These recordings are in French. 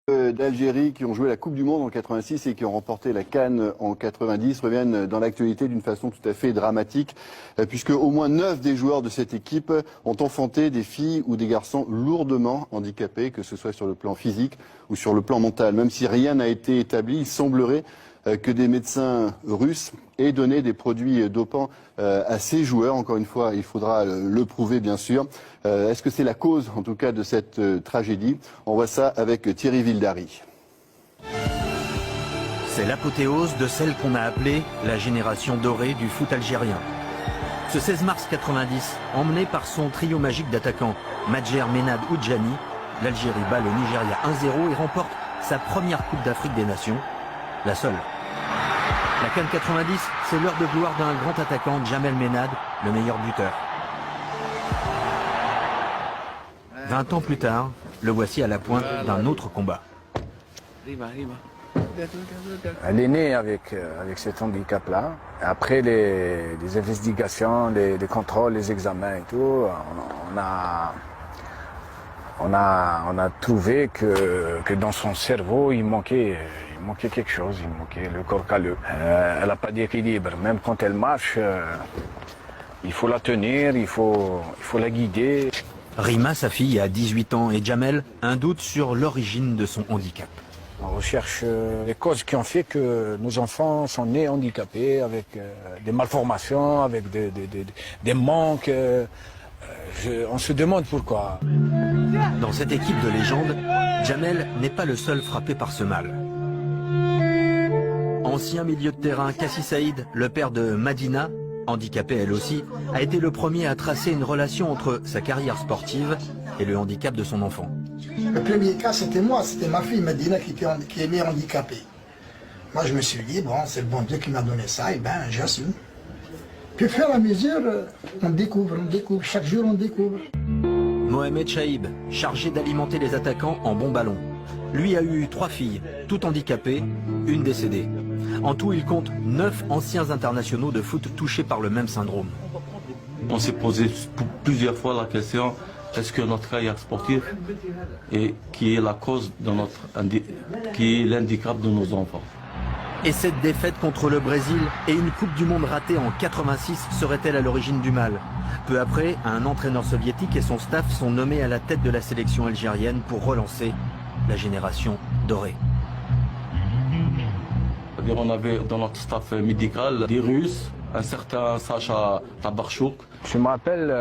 D'Algérie qui ont joué la Coupe du Monde en 86 et qui ont remporté la CAN en 90 reviennent dans l'actualité d'une façon tout à fait dramatique puisque au moins 9 des joueurs de cette équipe ont enfanté des filles ou des garçons lourdement handicapés, que ce soit sur le plan physique ou sur le plan mental. Même si rien n'a été établi, il semblerait que des médecins russes aient donné des produits dopants à ces joueurs. Encore une fois, il faudra le prouver, bien sûr. Est-ce que c'est la cause, en tout cas, de cette tragédie? On voit ça avec Thierry Vildary. C'est l'apothéose de celle qu'on a appelée la génération dorée du foot algérien. Ce 16 mars 90, emmené par son trio magique d'attaquants, Madjer, Menad, Oudjani, l'Algérie bat le Nigeria 1-0 et remporte sa première Coupe d'Afrique des Nations, la seule. La CAN 90, c'est l'heure de gloire d'un grand attaquant, Djamel Menad, le meilleur buteur. 20 ans plus tard, le voici à la pointe d'un autre combat. Elle est née avec cet handicap-là. Après les investigations, les contrôles, les examens et tout, on a trouvé que dans son cerveau, il manquait quelque chose, il manquait le corps calleux. Elle n'a pas d'équilibre, même quand elle marche, il faut la tenir, il faut la guider. Rima, sa fille, a 18 ans et Djamel, un doute sur l'origine de son handicap. On recherche les causes qui ont fait que nos enfants sont nés handicapés, avec des malformations, avec des manques. On se demande pourquoi. Dans cette équipe de légende, Djamel n'est pas le seul frappé par ce mal. Ancien milieu de terrain, Kassi Saïd, le père de Madina, handicapée elle aussi, a été le premier à tracer une relation entre sa carrière sportive et le handicap de son enfant. Le premier cas, c'était moi, c'était ma fille Madina qui est née handicapée. Moi, je me suis dit, bon, c'est le bon Dieu qui m'a donné ça, et ben, j'assume. Puis, au fur et à mesure, on découvre, chaque jour on découvre. Mohamed Chaïb, chargé d'alimenter les attaquants en bons ballons. Lui a eu 3 filles, toutes handicapées, une décédée. En tout, il compte 9 anciens internationaux de foot touchés par le même syndrome. On s'est posé plusieurs fois la question, est-ce que notre carrière sportive est qui est la cause de qui est l'handicap de nos enfants? Et cette défaite contre le Brésil et une Coupe du Monde ratée en 86 serait-elle à l'origine du mal? Peu après, un entraîneur soviétique et son staff sont nommés à la tête de la sélection algérienne pour relancer la génération dorée. On avait dans notre staff médical des Russes, un certain Sacha Tabarchouk. Je me rappelle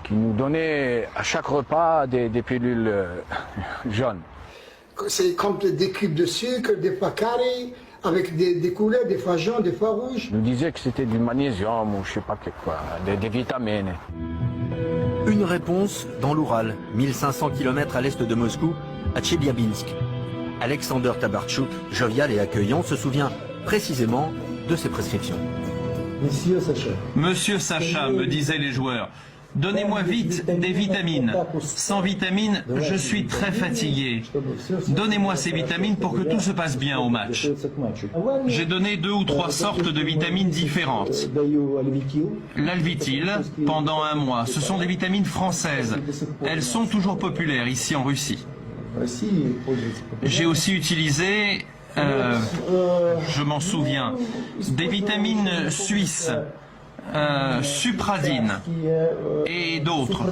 qu'il nous donnait à chaque repas des pilules jaunes. C'est comme des cubes de sucre, des fois carrés, avec des couleurs, des fois jaunes, des fois rouges. Il nous disait que c'était du magnésium ou je sais pas quoi, des vitamines. Une réponse dans l'Oural, 1500 km à l'est de Moscou, à Tcheliabinsk. Alexander Tabarchouk, jovial et accueillant, se souvient précisément de ses prescriptions. Monsieur Sacha, me disaient les joueurs, donnez-moi vite des vitamines. Sans vitamines, je suis très fatigué. Donnez-moi ces vitamines pour que tout se passe bien au match. J'ai donné 2 ou 3 sortes de vitamines différentes. L'Alvitil, pendant 1 mois, ce sont des vitamines françaises. Elles sont toujours populaires ici en Russie. J'ai aussi utilisé, je m'en souviens, des vitamines suisses, Supradine et d'autres.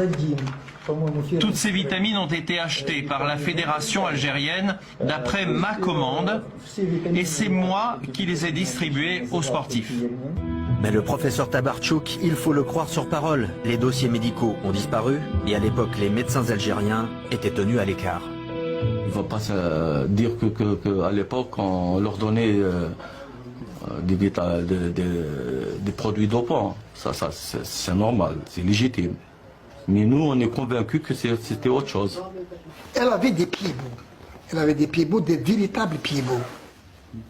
Toutes ces vitamines ont été achetées par la fédération algérienne d'après ma commande et c'est moi qui les ai distribuées aux sportifs. Mais le professeur Tabarchouk, il faut le croire sur parole, les dossiers médicaux ont disparu et à l'époque les médecins algériens étaient tenus à l'écart. Il ne va pas dire qu'à l'époque, on leur donnait des produits dopants. Ça c'est normal, c'est légitime. Mais nous, on est convaincus que c'était autre chose. Elle avait des pieds beaux. Elle avait des pieds beaux, des véritables pieds beaux.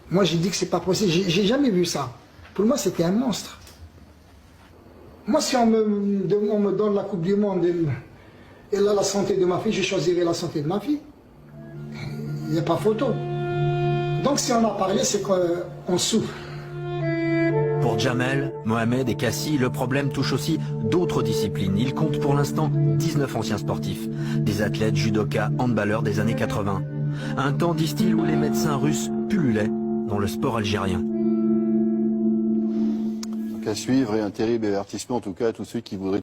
Moi, j'ai dit que c'est pas possible. J'ai jamais vu ça. Pour moi, c'était un monstre. Moi, si on me donne la Coupe du Monde et là, la santé de ma fille, je choisirais la santé de ma fille. Il n'y a pas photo. Donc si on a parlé, c'est qu'on souffre. Pour Djamel, Mohamed et Kassi, le problème touche aussi d'autres disciplines. Il compte pour l'instant 19 anciens sportifs, des athlètes, judokas, handballeurs des années 80. Un temps, disent-ils, où les médecins russes pullulaient dans le sport algérien. Donc à suivre, et un terrible avertissement en tout cas à tous ceux qui voudraient